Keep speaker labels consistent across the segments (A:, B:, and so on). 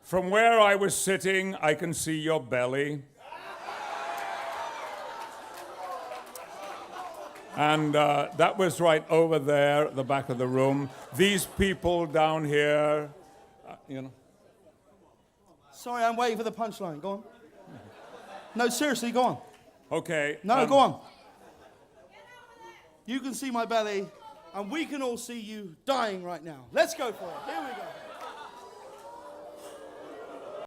A: From where I was sitting, I can see your belly. And that was right over there at the back of the room. These people down here, you know.
B: Sorry, I'm waiting for the punchline. Go on. No, seriously, go on.
A: Okay.
B: No, go on. You can see my belly, and we can all see you dying right now. Let's go for it. Here we go.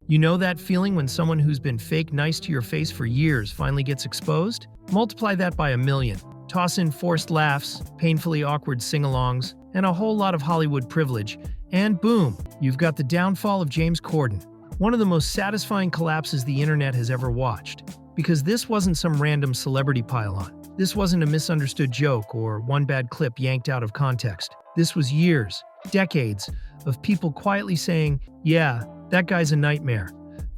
C: You know that feeling when someone who's been fake nice to your face for years finally gets exposed? Multiply that by 1,000,000. Toss in forced laughs, painfully awkward sing-alongs, and a whole lot of Hollywood privilege, and boom, you've got the downfall of James Corden. One of the most satisfying collapses the internet has ever watched. Because this wasn't some random celebrity pile-on. This wasn't a misunderstood joke or one bad clip yanked out of context. This was years, decades, of people quietly saying, yeah, that guy's a nightmare.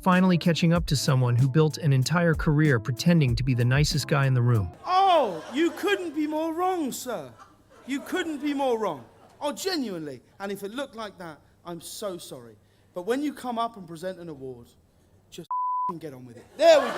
C: Finally catching up to someone who built an entire career pretending to be the nicest guy in the room.
B: Oh, you couldn't be more wrong, sir. You couldn't be more wrong. Oh, genuinely. And if it looked like that, I'm so sorry. But when you come up and present an award, just get on with it. There we go.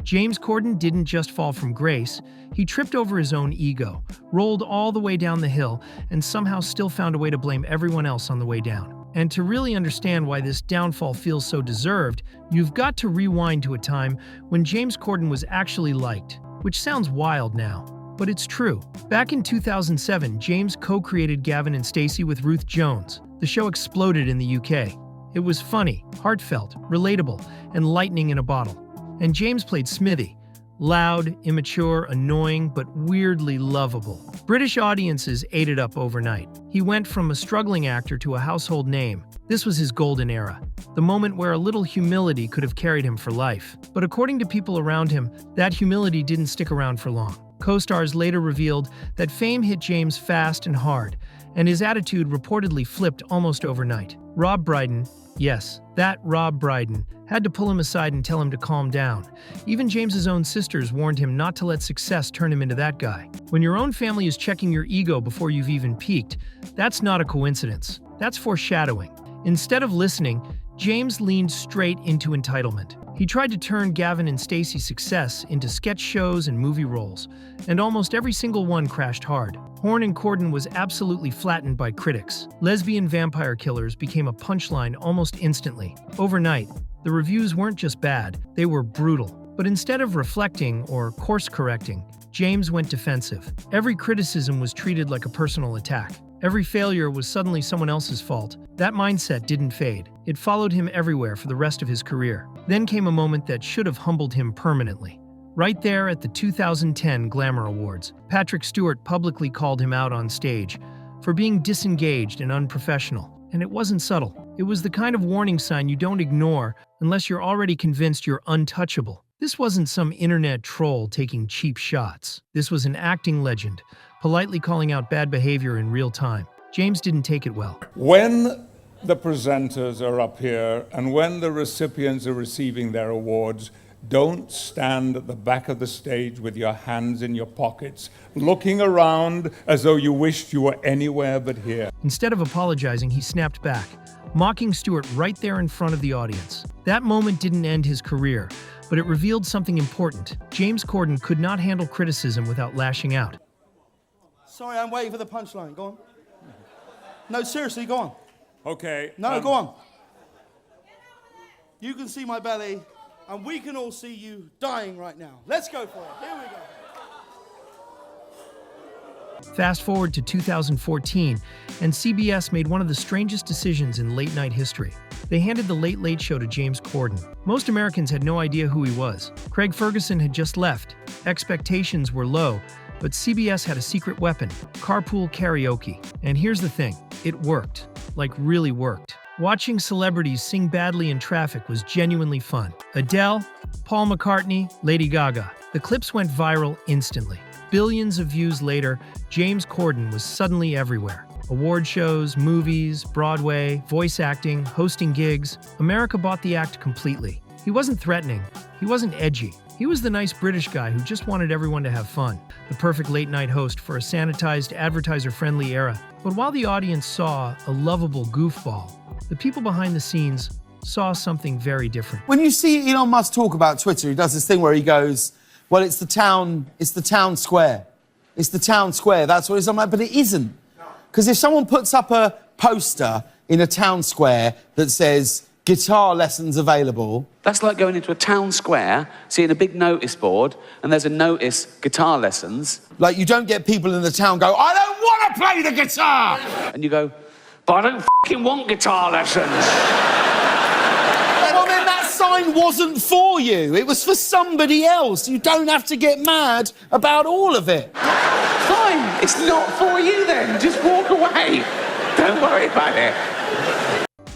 C: James Corden didn't just fall from grace, he tripped over his own ego, rolled all the way down the hill, and somehow still found a way to blame everyone else on the way down. And to really understand why this downfall feels so deserved, you've got to rewind to a time when James Corden was actually liked, which sounds wild now, but it's true. Back in 2007, James co-created Gavin and Stacey with Ruth Jones. The show exploded in the UK. It was funny, heartfelt, relatable, and lightning in a bottle. And James played Smithy. Loud, immature, annoying, but weirdly lovable. British audiences ate it up overnight. He went from a struggling actor to a household name. This was his golden era, the moment where a little humility could have carried him for life. But according to people around him, that humility didn't stick around for long. Co-stars later revealed that fame hit James fast and hard, and his attitude reportedly flipped almost overnight. Rob Brydon, yes, that Rob Brydon, had to pull him aside and tell him to calm down. Even James's own sisters warned him not to let success turn him into that guy. When your own family is checking your ego before you've even peaked, that's not a coincidence. That's foreshadowing. Instead of listening, James leaned straight into entitlement. He tried to turn Gavin and Stacey's success into sketch shows and movie roles, and almost every single one crashed hard. Horn and Corden was absolutely flattened by critics. Lesbian vampire killers became a punchline almost instantly. Overnight, the reviews weren't just bad, they were brutal. But instead of reflecting or course-correcting, James went defensive. Every criticism was treated like a personal attack. Every failure was suddenly someone else's fault. That mindset didn't fade. It followed him everywhere for the rest of his career. Then came a moment that should have humbled him permanently. Right there at the 2010 Glamour Awards, Patrick Stewart publicly called him out on stage for being disengaged and unprofessional. And it wasn't subtle. It was the kind of warning sign you don't ignore unless you're already convinced you're untouchable. This wasn't some internet troll taking cheap shots. This was an acting legend, politely calling out bad behavior in real time. James didn't take it well.
A: When the presenters are up here and when the recipients are receiving their awards, don't stand at the back of the stage with your hands in your pockets, looking around as though you wished you were anywhere but here.
C: Instead of apologizing, he snapped back, mocking Stewart right there in front of the audience. That moment didn't end his career, but it revealed something important. James Corden could not handle criticism without lashing out.
B: Sorry, I'm waiting for the punchline. Go on. No, seriously, go on.
A: Okay.
B: No, go on. You can see my belly, and we can all see you dying right now. Let's go for it. Here we go.
C: Fast forward to 2014, and CBS made one of the strangest decisions in late-night history. They handed The Late Late Show to James Corden. Most Americans had no idea who he was. Craig Ferguson had just left. Expectations were low, but CBS had a secret weapon, carpool karaoke. And here's the thing, it worked. Like really worked. Watching celebrities sing badly in traffic was genuinely fun. Adele, Paul McCartney, Lady Gaga. The clips went viral instantly. Billions of views later, James Corden was suddenly everywhere. Award shows, movies, Broadway, voice acting, hosting gigs. America bought the act completely. He wasn't threatening. He wasn't edgy. He was the nice British guy who just wanted everyone to have fun. The perfect late-night host for a sanitized, advertiser-friendly era. But while the audience saw a lovable goofball, The people behind the scenes saw something very different.
B: When you see Elon Musk talk about Twitter, he does this thing where he goes, well, it's the town square. It's the town square, that's what it is. I'm like, but it isn't. Because if someone puts up a poster in a town square that says, guitar lessons available.
D: That's like going into a town square, seeing a big notice board, and there's a notice, guitar lessons.
B: Like, you don't get people in the town go, I don't want to play the guitar!
D: And you go, but I don't fucking want guitar lessons.
B: Well, then that sign wasn't for you. It was for somebody else. You don't have to get mad about all of it.
D: Fine, it's not for you then. Just walk away. Don't worry about it.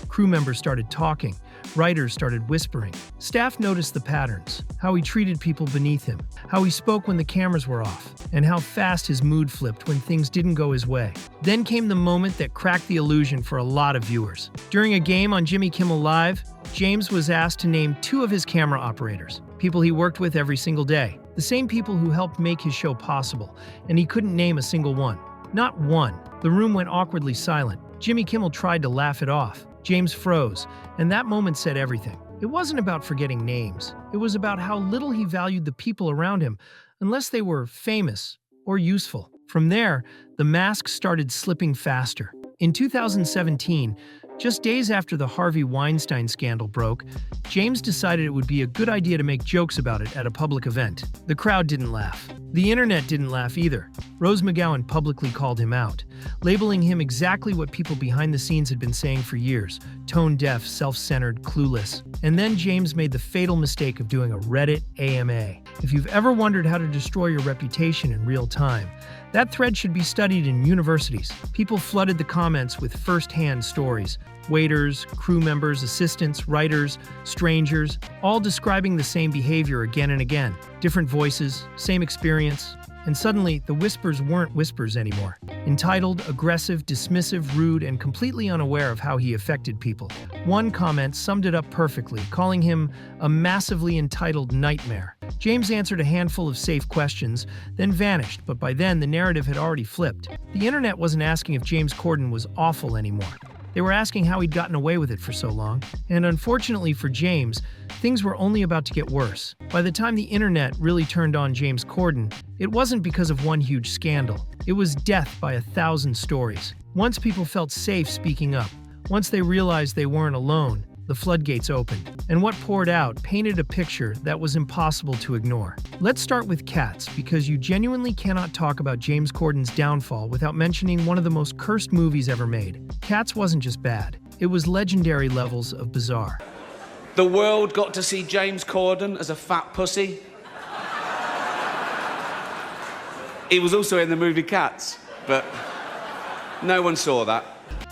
C: Crew members started talking. Writers started whispering. Staff noticed the patterns, how he treated people beneath him, how he spoke when the cameras were off, and how fast his mood flipped when things didn't go his way. Then came the moment that cracked the illusion for a lot of viewers. During a game on Jimmy Kimmel Live, James was asked to name 2 of his camera operators, people he worked with every single day, the same people who helped make his show possible, and he couldn't name a single one. Not one. The room went awkwardly silent. Jimmy Kimmel tried to laugh it off. James froze, and that moment said everything. It wasn't about forgetting names. It was about how little he valued the people around him, unless they were famous or useful. From there, the mask started slipping faster. In 2017, just days after the Harvey Weinstein scandal broke, James decided it would be a good idea to make jokes about it at a public event. The crowd didn't laugh. The internet didn't laugh either. Rose McGowan publicly called him out, labeling him exactly what people behind the scenes had been saying for years: tone-deaf, self-centered, clueless. And then James made the fatal mistake of doing a Reddit AMA. If you've ever wondered how to destroy your reputation in real time, that thread should be studied in universities. People flooded the comments with first-hand stories. Waiters, crew members, assistants, writers, strangers, all describing the same behavior again and again. Different voices, same experience. And suddenly, the whispers weren't whispers anymore. Entitled, aggressive, dismissive, rude, and completely unaware of how he affected people. One comment summed it up perfectly, calling him a massively entitled nightmare. James answered a handful of safe questions, then vanished, but by then the narrative had already flipped. The internet wasn't asking if James Corden was awful anymore. They were asking how he'd gotten away with it for so long. And unfortunately for James, things were only about to get worse. By the time the internet really turned on James Corden, it wasn't because of one huge scandal. It was death by 1,000 stories. Once people felt safe speaking up, once they realized they weren't alone, the floodgates opened. And what poured out painted a picture that was impossible to ignore. Let's start with Cats, because you genuinely cannot talk about James Corden's downfall without mentioning one of the most cursed movies ever made. Cats wasn't just bad, it was legendary levels of bizarre.
D: The world got to see James Corden as a fat pussy. He was also in the movie Cats, but no one saw that.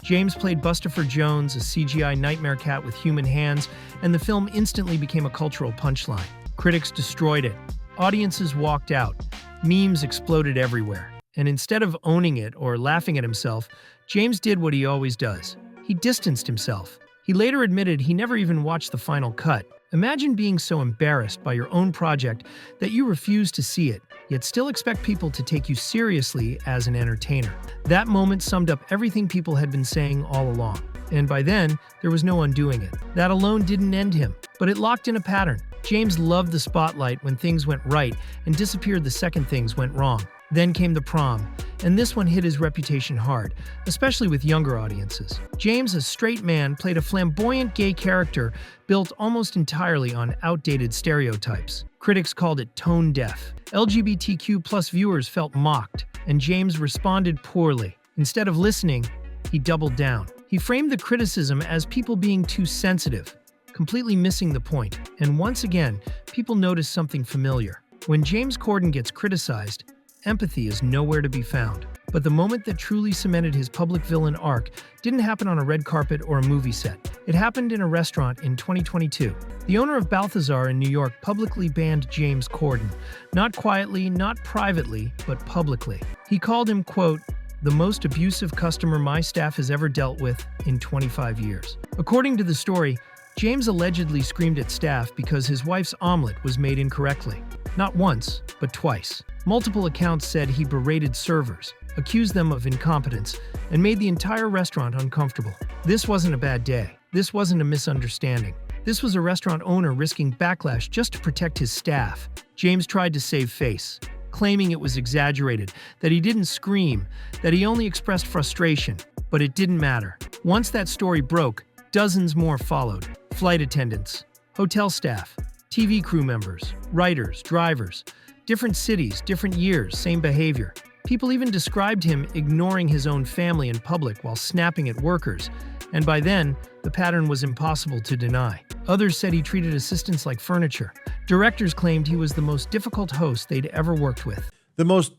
C: James played Bustopher Jones, a CGI nightmare cat with human hands, and the film instantly became a cultural punchline. Critics destroyed it. Audiences walked out. Memes exploded everywhere. And instead of owning it or laughing at himself, James did what he always does. He distanced himself. He later admitted he never even watched the final cut. Imagine being so embarrassed by your own project that you refuse to see it, yet still expect people to take you seriously as an entertainer. That moment summed up everything people had been saying all along. And by then, there was no undoing it. That alone didn't end him, but it locked in a pattern. James loved the spotlight when things went right and disappeared the second things went wrong. Then came the prom, and this one hit his reputation hard, especially with younger audiences. James, a straight man, played a flamboyant gay character built almost entirely on outdated stereotypes. Critics called it tone-deaf. LGBTQ+ viewers felt mocked, and James responded poorly. Instead of listening, he doubled down. He framed the criticism as people being too sensitive, completely missing the point. And once again, people noticed something familiar. When James Corden gets criticized, empathy is nowhere to be found. But the moment that truly cemented his public villain arc didn't happen on a red carpet or a movie set. It happened in a restaurant in 2022. The owner of Balthazar in New York publicly banned James Corden. Not quietly, not privately, but publicly. He called him, quote, "the most abusive customer my staff has ever dealt with in 25 years. According to the story, James allegedly screamed at staff because his wife's omelet was made incorrectly. Not once, but twice. Multiple accounts said he berated servers, accused them of incompetence, and made the entire restaurant uncomfortable. This wasn't a bad day. This wasn't a misunderstanding. This was a restaurant owner risking backlash just to protect his staff. James tried to save face, claiming it was exaggerated, that he didn't scream, that he only expressed frustration. But it didn't matter. Once that story broke, dozens more followed. Flight attendants, hotel staff, TV crew members, writers, drivers. Different cities, different years, same behavior. People even described him ignoring his own family in public while snapping at workers, and by then, the pattern was impossible to deny. Others said he treated assistants like furniture. Directors claimed he was the most difficult host they'd ever worked with.
E: The most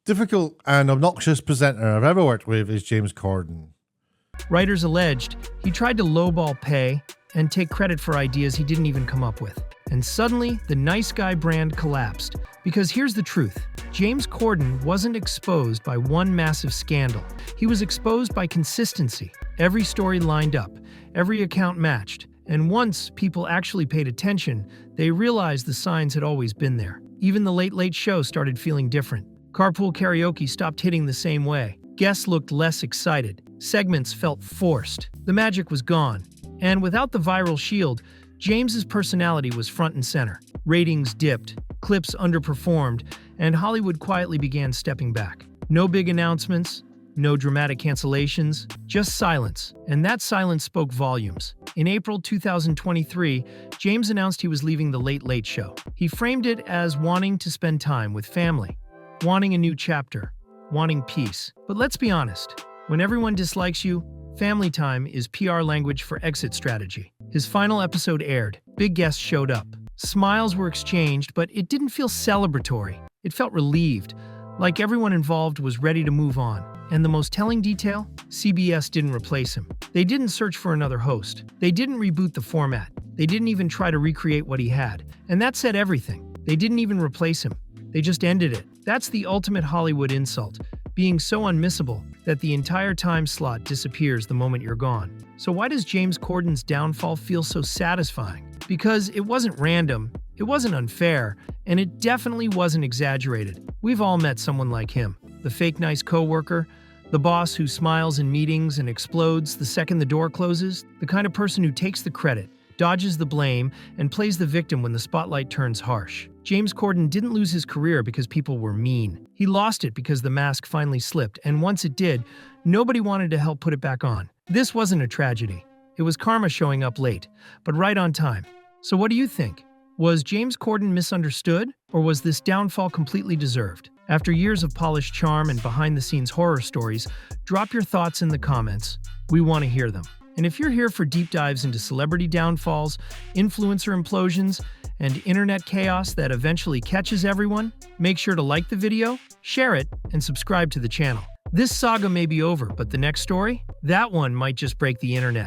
E: difficult and obnoxious presenter I've ever worked with is James Corden.
C: Writers alleged he tried to lowball pay and take credit for ideas he didn't even come up with. And suddenly, the nice guy brand collapsed. Because here's the truth. James Corden wasn't exposed by one massive scandal. He was exposed by consistency. Every story lined up. Every account matched. And once people actually paid attention, they realized the signs had always been there. Even the Late Late Show started feeling different. Carpool karaoke stopped hitting the same way. Guests looked less excited. Segments felt forced. The magic was gone. And without the viral shield, James's personality was front and center. Ratings dipped, clips underperformed, and Hollywood quietly began stepping back. No big announcements, no dramatic cancellations, just silence. And that silence spoke volumes. In April 2023, James announced he was leaving The Late Late Show. He framed it as wanting to spend time with family, wanting a new chapter, wanting peace. But let's be honest, when everyone dislikes you, family time is PR language for exit strategy. His final episode aired. Big guests showed up. Smiles were exchanged, but it didn't feel celebratory. It felt relieved, like everyone involved was ready to move on. And the most telling detail? CBS didn't replace him. They didn't search for another host. They didn't reboot the format. They didn't even try to recreate what he had. And that said everything. They didn't even replace him. They just ended it. That's the ultimate Hollywood insult, being so unmissable that the entire time slot disappears the moment you're gone. So why does James Corden's downfall feel so satisfying? Because it wasn't random, it wasn't unfair, and it definitely wasn't exaggerated. We've all met someone like him. The fake nice coworker, the boss who smiles in meetings and explodes the second the door closes, the kind of person who takes the credit, dodges the blame, and plays the victim when the spotlight turns harsh. James Corden didn't lose his career because people were mean. He lost it because the mask finally slipped, and once it did, nobody wanted to help put it back on. This wasn't a tragedy. It was karma showing up late, but right on time. So what do you think? Was James Corden misunderstood, or was this downfall completely deserved? After years of polished charm and behind-the-scenes horror stories, drop your thoughts in the comments. We want to hear them. And if you're here for deep dives into celebrity downfalls, influencer implosions, and internet chaos that eventually catches everyone, make sure to like the video, share it, and subscribe to the channel. This saga may be over, but the next story? That one might just break the internet.